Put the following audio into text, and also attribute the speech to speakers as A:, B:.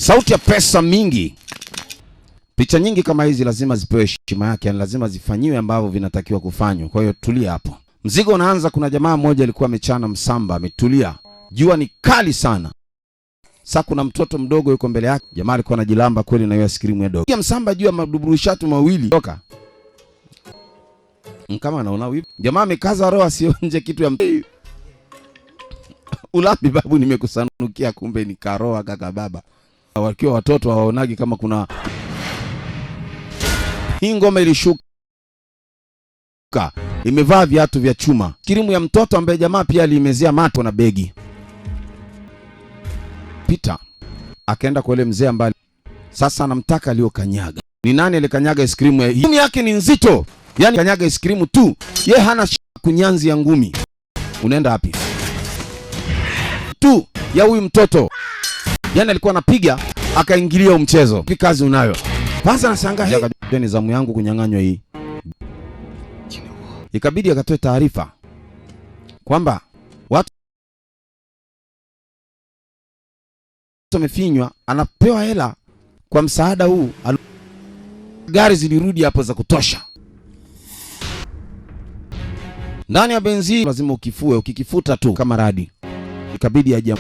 A: Sauti ya pesa mingi. Picha nyingi kama hizi lazima zipewe heshima yake, yani lazima zifanyiwe ambavyo vinatakiwa kufanywa. Kwa hiyo tulia hapo. Mzigo unaanza. Kuna jamaa mmoja alikuwa amechana msamba, ametulia. Jua ni kali sana. Sasa kuna mtoto mdogo yuko mbele yake. Jamaa alikuwa anajilamba kweli na hiyo ice cream ya dogo. Kia msamba juu ya maduburushatu mawili. Toka. Kama anaona hivi. Jamaa amekaza roho asionje kitu ya Ulambi babu, nimekusanukia kumbe ni karoa kaka baba. Wakiwa watoto hawaonagi kama kuna hii ngoma ilishuka. Imevaa viatu vya chuma. Kirimu ya mtoto ambaye jamaa pia alimezea mato na begi. Pita akaenda kwa ile mzee ambaye sasa anamtaka aliyokanyaga. Ni nani alikanyaga ice cream ya ngumi yake ni nzito. Yaani kanyaga ice cream tu. Yeye hana kunyanzi ya ngumi. Unaenda wapi? Tu ya huyu mtoto. Yaani alikuwa anapiga akaingilia mchezo. Pi kazi unayo. Kwanza nashangaa ni zamu yangu kunyang'anywa hii. Ikabidi akatoe taarifa kwamba watu wamefinywa, anapewa hela kwa msaada huu. Gari zilirudi hapo za kutosha. Ndani ya benzi lazima ukifue, ukikifuta tu kama radi. Ikabidi aje